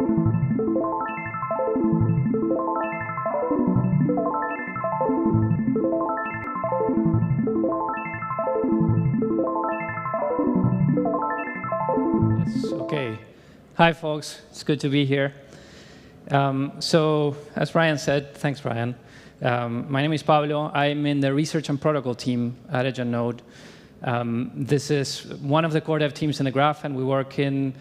Yes, okay. Hi, folks. It's good to be here. So, as Brian said, thanks, Brian. My name is Pablo. I'm in the research and protocol team at EdgeNode. This is one of the core dev teams in the graph, and we work in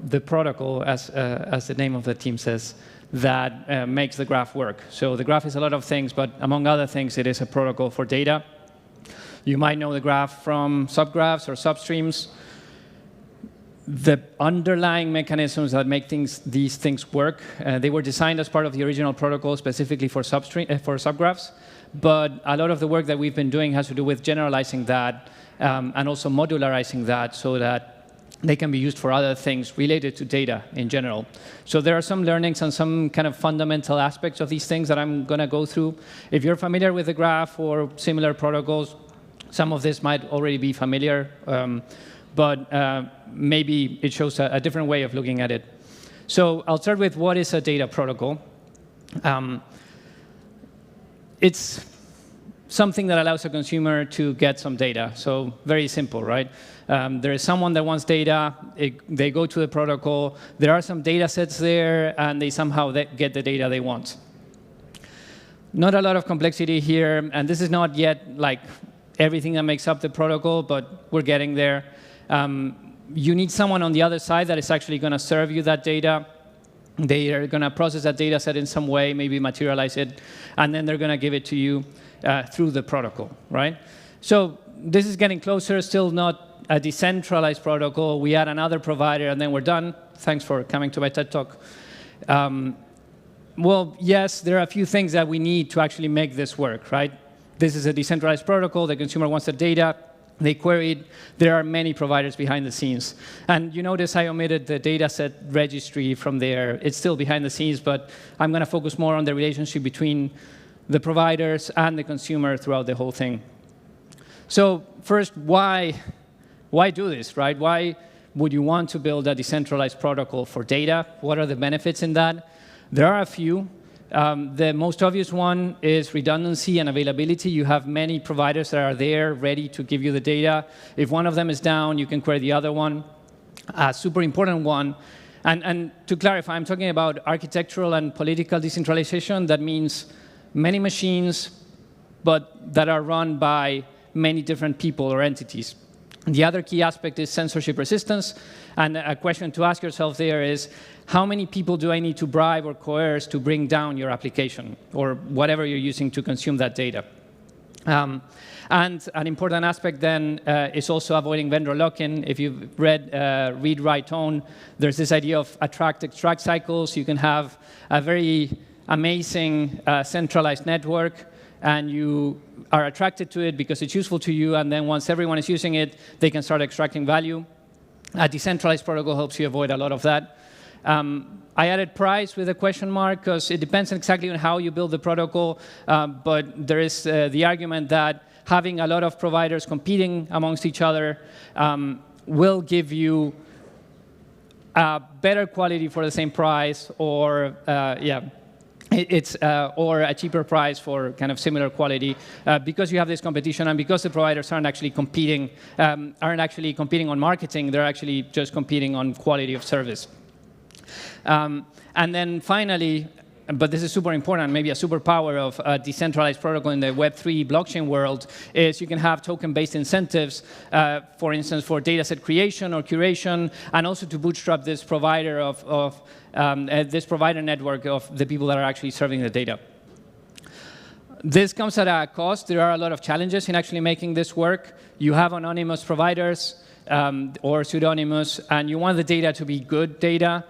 the protocol, as the name of the team says, that makes the graph work. So the graph is a lot of things, but among other things, it is a protocol for data. You might know the graph from subgraphs or substreams. The underlying mechanisms that make these things work, they were designed as part of the original protocol specifically for subgraphs, but a lot of the work that we've been doing has to do with generalizing that and also modularizing that so that they can be used for other things related to data in general. So there are some learnings and some kind of fundamental aspects of these things that I'm going to go through. If you're familiar with the graph or similar protocols, some of this might already be familiar. But maybe it shows a different way of looking at it. So I'll start with what is a data protocol. It's something that allows a consumer to get some data. So very simple, right? There is someone that wants data. They go to the protocol. There are some data sets there, and they somehow get the data they want. Not a lot of complexity here, and this is not yet like everything that makes up the protocol, but we're getting there. You need someone on the other side that is actually going to serve you that data. They are going to process that data set in some way, maybe materialize it, and then they're going to give it to you through the protocol, right? So this is getting closer, still not a decentralized protocol. We add another provider, and then we're done. Thanks for coming to my TED Talk. Well, yes, there are a few things that we need to actually make this work, right? This is a decentralized protocol. The consumer wants the data. They query it. There are many providers behind the scenes. And you notice I omitted the dataset registry from there. It's still behind the scenes, but I'm going to focus more on the relationship between the providers and the consumer throughout the whole thing. So first, why do this, right? Why would you want to build a decentralized protocol for data? What are the benefits in that? There are a few. The most obvious one is redundancy and availability. You have many providers that are there ready to give you the data. If one of them is down, you can query the other one. A super important one. And to clarify, I'm talking about architectural and political decentralization. That means many machines, but that are run by many different people or entities. The other key aspect is censorship resistance. And a question to ask yourself there is, how many people do I need to bribe or coerce to bring down your application or whatever you're using to consume that data? And an important aspect then is also avoiding vendor lock-in. If you've read Read, Write, Own, there's this idea of attract-extract cycles. You can have a very amazing centralized network, and you are attracted to it because it's useful to you, and then once everyone is using it, they can start extracting value. A decentralized protocol helps you avoid a lot of that. I added price with a question mark because it depends exactly on how you build the protocol, but there is the argument that having a lot of providers competing amongst each other will give you better quality for the same price, or or a cheaper price for kind of similar quality because you have this competition, and because the providers aren't actually competing on marketing, they're actually just competing on quality of service. And then finally, but this is super important, maybe a superpower of a decentralized protocol in the Web3 blockchain world, is you can have token-based incentives, for instance, for dataset creation or curation, and also to bootstrap this provider this provider network of the people that are actually serving the data. This comes at a cost. There are a lot of challenges in actually making this work. You have anonymous providers or pseudonymous, and you want the data to be good data.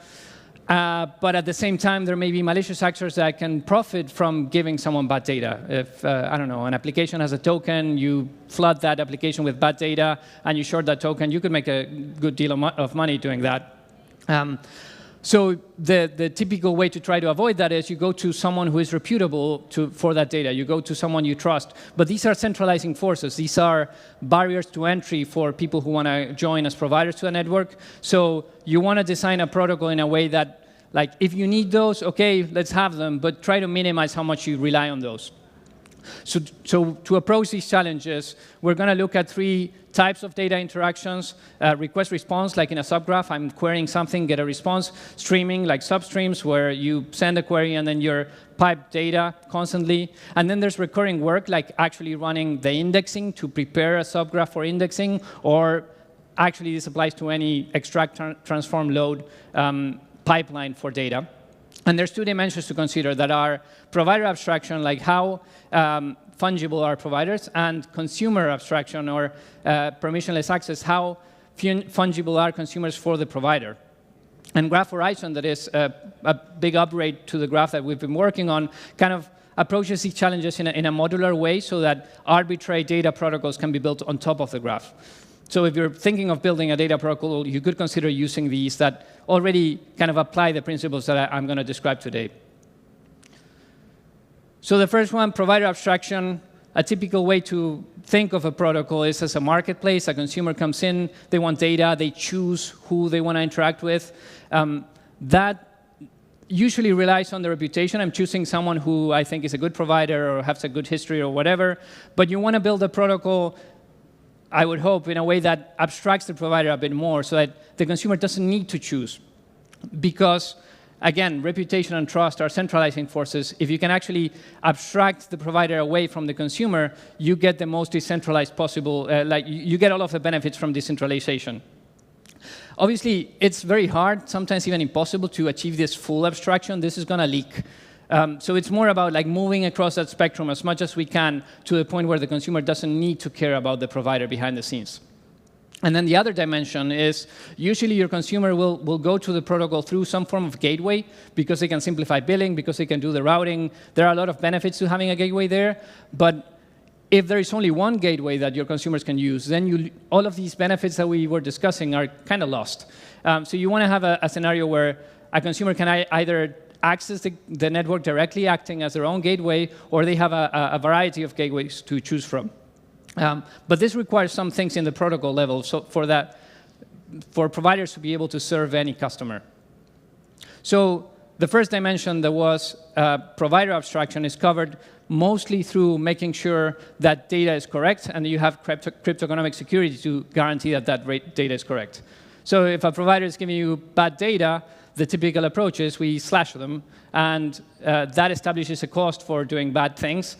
But at the same time, there may be malicious actors that can profit from giving someone bad data. If, I don't know, an application has a token, you flood that application with bad data, and you short that token, you could make a good deal of money doing that. So the typical way to try to avoid that is you go to someone who is reputable for that data. You go to someone you trust. But these are centralizing forces. These are barriers to entry for people who want to join as providers to a network. So you want to design a protocol in a way that Like, if you need those, OK, let's have them, but try to minimize how much you rely on those. So to approach these challenges, we're going to look at 3 types of data interactions. Request-response, like in a subgraph, I'm querying something, get a response. Streaming, like substreams, where you send a query and then you're pipe data constantly. And then there's recurring work, like actually running the indexing to prepare a subgraph for indexing, or actually this applies to any extract, transform, load pipeline for data. And there's 2 dimensions to consider that are provider abstraction, like how fungible are providers, and consumer abstraction, or permissionless access, how fungible are consumers for the provider. And Graph Horizon, that is a big upgrade to the graph that we've been working on, kind of approaches these challenges in a modular way so that arbitrary data protocols can be built on top of the graph. So if you're thinking of building a data protocol, you could consider using these that already kind of apply the principles that I'm going to describe today. So the first one, provider abstraction. A typical way to think of a protocol is as a marketplace. A consumer comes in, they want data, they choose who they want to interact with. That usually relies on the reputation. I'm choosing someone who I think is a good provider or has a good history or whatever. But you want to build a protocol, I would hope, in a way that abstracts the provider a bit more so that the consumer doesn't need to choose. Because, again, reputation and trust are centralizing forces. If you can actually abstract the provider away from the consumer, you get the most decentralized possible, like you get all of the benefits from decentralization. Obviously, it's very hard, sometimes even impossible, to achieve this full abstraction. This is going to leak. So it's more about like moving across that spectrum as much as we can to the point where the consumer doesn't need to care about the provider behind the scenes. And then the other dimension is usually your consumer will go to the protocol through some form of gateway because they can simplify billing, because they can do the routing. There are a lot of benefits to having a gateway there. But if there is only one gateway that your consumers can use, then all of these benefits that we were discussing are kind of lost. So you want to have a scenario where a consumer can either access the network directly, acting as their own gateway, or they have a variety of gateways to choose from. But this requires some things in the protocol level so for providers to be able to serve any customer. So the first dimension that was provider abstraction is covered mostly through making sure that data is correct, and you have cryptographic security to guarantee that data is correct. So if a provider is giving you bad data, the typical approach is we slash them, and that establishes a cost for doing bad things.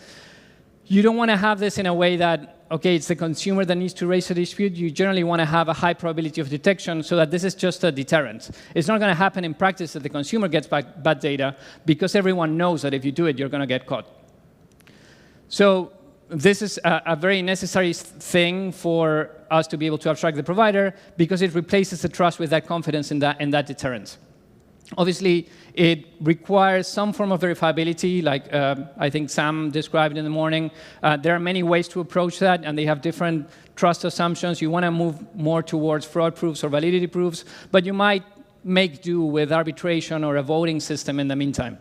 You don't want to have this in a way that, OK, it's the consumer that needs to raise a dispute. You generally want to have a high probability of detection so that this is just a deterrent. It's not going to happen in practice that the consumer gets bad data because everyone knows that if you do it, you're going to get caught. So this is a very necessary thing for us to be able to abstract the provider because it replaces the trust with that confidence in that deterrent. Obviously, it requires some form of verifiability, like I think Sam described in the morning. There are many ways to approach that, and they have different trust assumptions. You want to move more towards fraud proofs or validity proofs, but you might make do with arbitration or a voting system in the meantime.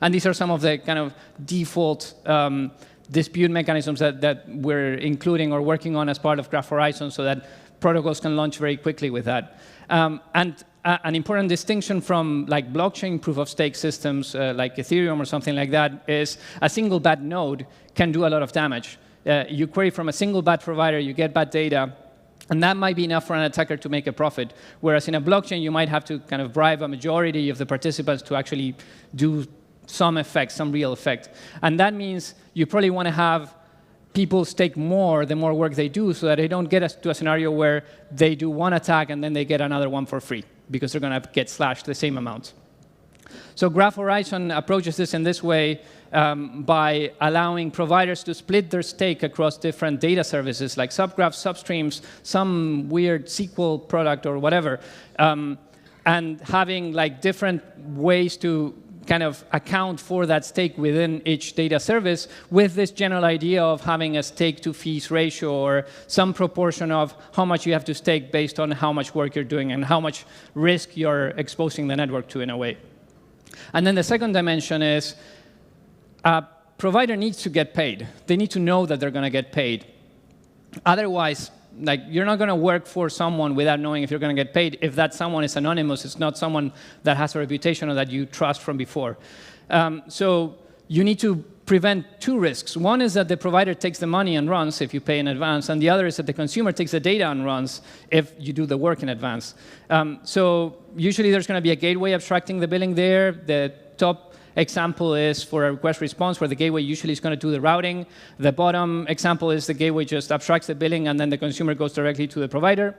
And these are some of the kind of default dispute mechanisms that we're including or working on as part of Graph Horizon so that protocols can launch very quickly with that. An important distinction from like blockchain proof-of-stake systems like Ethereum or something like that is a single bad node can do a lot of damage. You query from a single bad provider, you get bad data, and that might be enough for an attacker to make a profit. Whereas in a blockchain, you might have to kind of bribe a majority of the participants to actually do some effect, some real effect. And that means you probably want to have people stake more the more work they do so that they don't get to a scenario where they do one attack and then they get another one for free because they're going to get slashed the same amount. So Graph Horizon approaches this in this way by allowing providers to split their stake across different data services like subgraphs, substreams, some weird SQL product or whatever, and having like different ways to kind of account for that stake within each data service with this general idea of having a stake to fees ratio or some proportion of how much you have to stake based on how much work you're doing and how much risk you're exposing the network to in a way. And then the second dimension is a provider needs to get paid. They need to know that they're going to get paid. Otherwise, like, you're not going to work for someone without knowing if you're going to get paid. If that someone is anonymous, it's not someone that has a reputation or that you trust from before. So you need to prevent two risks. One is that the provider takes the money and runs if you pay in advance, and the other is that the consumer takes the data and runs if you do the work in advance. So usually there's going to be a gateway abstracting the billing there. The top example is for a request response, where the gateway usually is going to do the routing. The bottom example is the gateway just abstracts the billing, and then the consumer goes directly to the provider.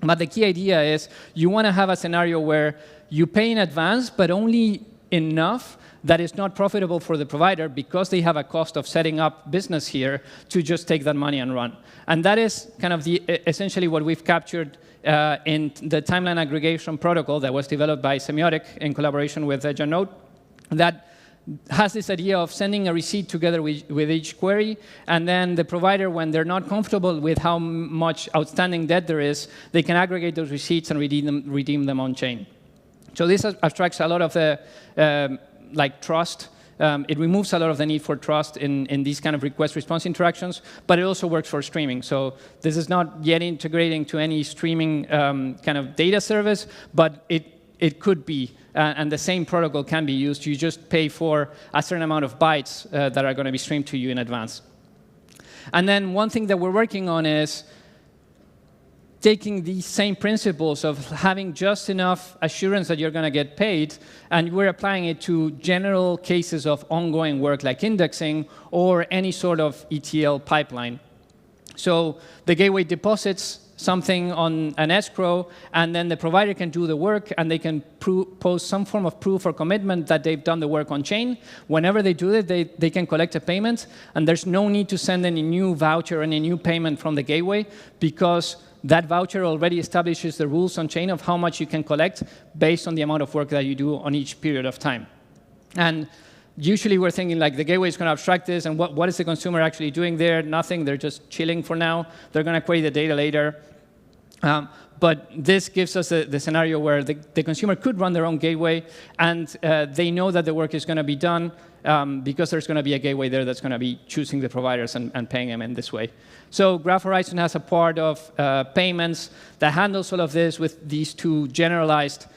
But the key idea is you want to have a scenario where you pay in advance, but only enough that is not profitable for the provider because they have a cost of setting up business here to just take that money and run. And that is kind of essentially what we've captured in the timeline aggregation protocol that was developed by Semiotic in collaboration with Janot, that has this idea of sending a receipt together with each query, and then the provider, when they're not comfortable with how much outstanding debt there is, they can aggregate those receipts and redeem them on chain. So this abstracts a lot of the trust. It removes a lot of the need for trust in these kind of request-response interactions, but it also works for streaming. So this is not yet integrating to any streaming kind of data service, but it could be, and the same protocol can be used. You just pay for a certain amount of bytes that are going to be streamed to you in advance. And then one thing that we're working on is taking these same principles of having just enough assurance that you're going to get paid, and we're applying it to general cases of ongoing work like indexing or any sort of ETL pipeline. So the gateway deposits something on an escrow, and then the provider can do the work, and they can post some form of proof or commitment that they've done the work on chain. Whenever they do it, they can collect a payment, and there's no need to send any new voucher or any new payment from the gateway, because that voucher already establishes the rules on chain of how much you can collect based on the amount of work that you do on each period of time. And usually we're thinking like the gateway is going to abstract this, and what is the consumer actually doing there? Nothing. They're just chilling for now. They're going to query the data later. But this gives us the scenario where the consumer could run their own gateway, and they know that the work is going to be done because there's going to be a gateway there that's going to be choosing the providers and paying them in this way. So Graph Horizon has a part of payments that handles all of this with these two generalized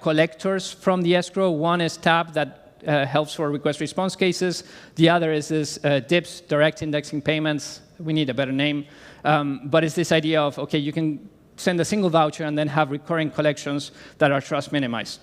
collectors from the escrow. One is Tab that helps for request response cases. The other is this DIPS, direct indexing payments. We need a better name. But it's this idea of, OK, you can send a single voucher and then have recurring collections that are trust minimized.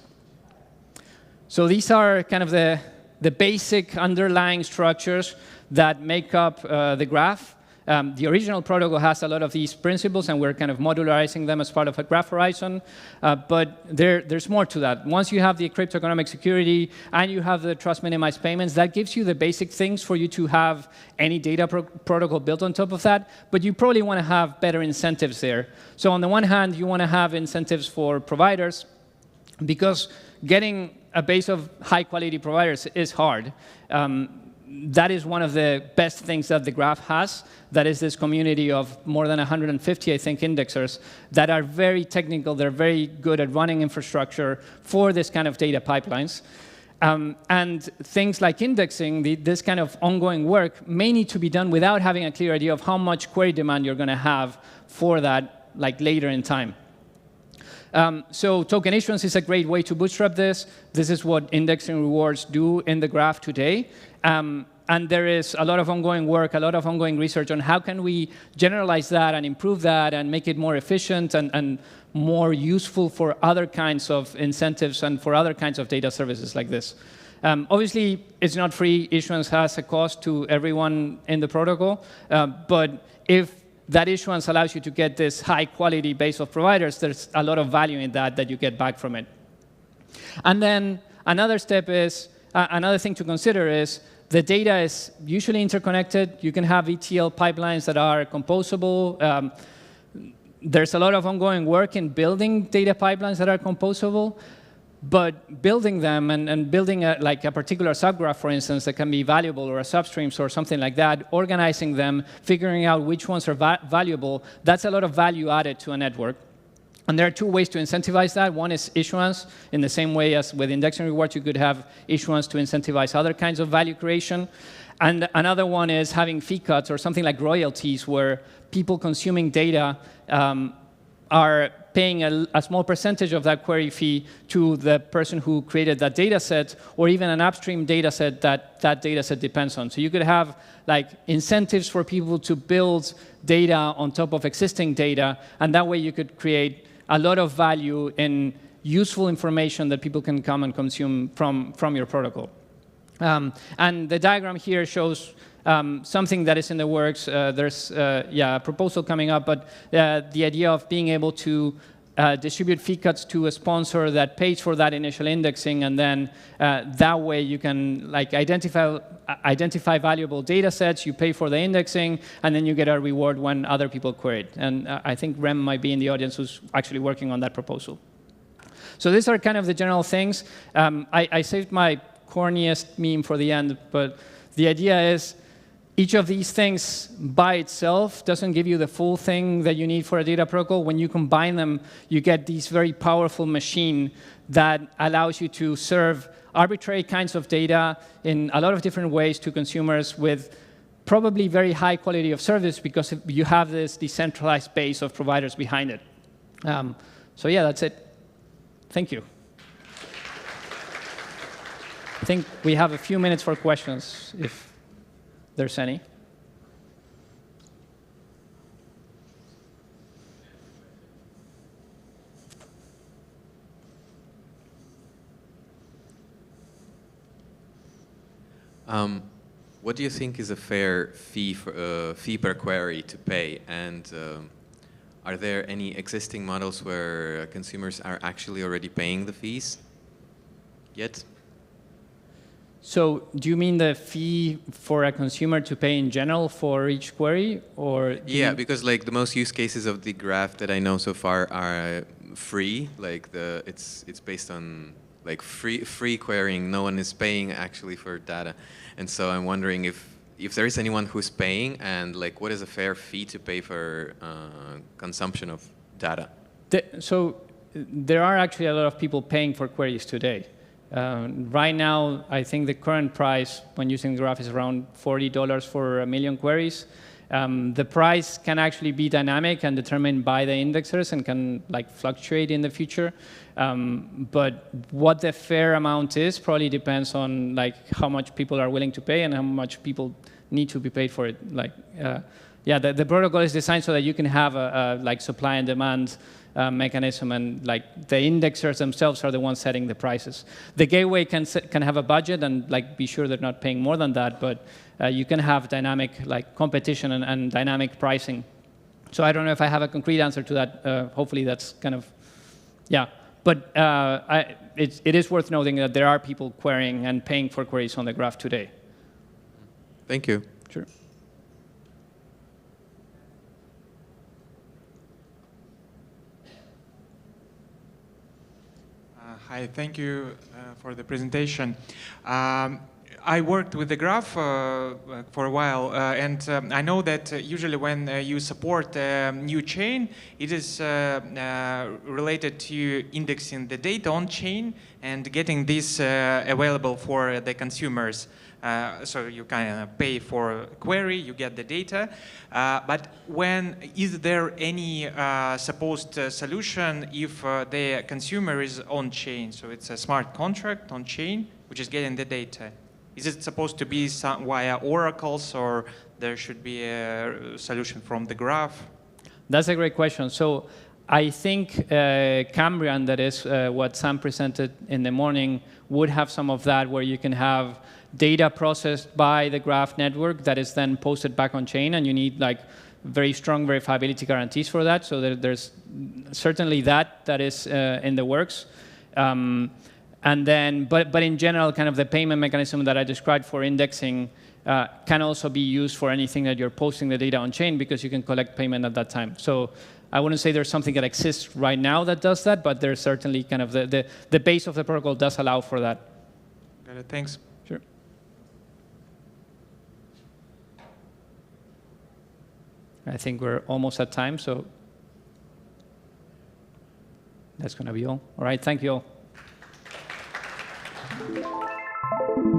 So these are kind of the basic underlying structures that make up the graph. The original protocol has a lot of these principles, and we're kind of modularizing them as part of a Graph Horizon. But there's more to that. Once you have the cryptoeconomic security and you have the trust minimized payments, that gives you the basic things for you to have any data protocol built on top of that. But you probably want to have better incentives there. So on the one hand, you want to have incentives for providers, because getting a base of high-quality providers is hard. That is one of the best things that the graph has. That is this community of more than 150, I think, indexers that are very technical. They're very good at running infrastructure for this kind of data pipelines. And things like indexing, this kind of ongoing work, may need to be done without having a clear idea of how much query demand you're going to have for that later in time. So token issuance is a great way to bootstrap this. This is what indexing rewards do in the graph today. And there is a lot of ongoing work, a lot of ongoing research on how can we generalize that and improve that and make it more efficient and more useful for other kinds of incentives and for other kinds of data services like this. Obviously, it's not free. Issuance has a cost to everyone in the protocol. But if that issuance allows you to get this high-quality base of providers, there's a lot of value in that you get back from it. And then another step is, another thing to consider is the data is usually interconnected. You can have ETL pipelines that are composable. There's a lot of ongoing work in building data pipelines that are composable. But building them and building a particular subgraph, for instance, that can be valuable, or a substreams or something like that, organizing them, figuring out which ones are valuable, that's a lot of value added to a network. And there are two ways to incentivize that. One is issuance. In the same way as with indexing rewards, you could have issuance to incentivize other kinds of value creation. And another one is having fee cuts or something like royalties, where people consuming data are paying a small percentage of that query fee to the person who created that data set, or even an upstream data set that that data set depends on. So you could have like incentives for people to build data on top of existing data, and that way you could create a lot of value in useful information that people can come and consume from your protocol. And the diagram here shows something that is in the works. There's a proposal coming up, but the idea of being able to distribute fee cuts to a sponsor that pays for that initial indexing, and then that way you can like identify valuable data sets, you pay for the indexing, and then you get a reward when other people query it. And I think Rem might be in the audience who's actually working on that proposal. So these are kind of the general things. I saved my corniest meme for the end, but the idea is each of these things by itself doesn't give you the full thing that you need for a data protocol. When you combine them, you get this very powerful machine that allows you to serve arbitrary kinds of data in a lot of different ways to consumers with probably very high quality of service because you have this decentralized base of providers behind it. So yeah, that's it. Thank you. I think we have a few minutes for questions, if there's any. What do you think is a fair fee per query to pay? And are there any existing models where consumers are actually already paying the fees yet? So do you mean the fee for a consumer to pay in general for each query? Or yeah, because like the most use cases of the graph that I know so far are free. Like it's based on like free querying. No one is paying actually for data. And so I'm wondering if there is anyone who's paying, and like what is a fair fee to pay for consumption of data? So there are actually a lot of people paying for queries today. Right now, I think the current price when using the graph is around $40 for 1 million queries. The price can actually be dynamic and determined by the indexers and can like fluctuate in the future. But what the fair amount is probably depends on like how much people are willing to pay and how much people need to be paid for it. Like, yeah, the protocol is designed so that you can have a like supply and demand mechanism, and like the indexers themselves are the ones setting the prices. The gateway can have a budget and like be sure they're not paying more than that, but you can have dynamic like competition and dynamic pricing. So I don't know if I have a concrete answer to that. Hopefully that's kind of, yeah. But it is worth noting that there are people querying and paying for queries on the graph today. Thank you. Sure. Hi, thank you for the presentation. I worked with the graph for a while, and I know that usually when you support a new chain, it is related to indexing the data on chain and getting this available for the consumers. So you kind of pay for a query, you get the data. But is there any supposed solution if the consumer is on chain? So it's a smart contract on chain, which is getting the data. Is it supposed to be via oracles, or there should be a solution from the graph? That's a great question. So I think Cambrian, that is what Sam presented in the morning, would have some of that where you can have data processed by the graph network that is then posted back on chain, and you need like very strong verifiability guarantees for that. So there's certainly that is in the works. And then, but in general, kind of the payment mechanism that I described for indexing can also be used for anything that you're posting the data on chain, because you can collect payment at that time. So I wouldn't say there's something that exists right now that does that, but there's certainly kind of the base of the protocol does allow for that. Got it. Thanks. Sure. I think we're almost at time, so that's going to be all. All right, thank you all.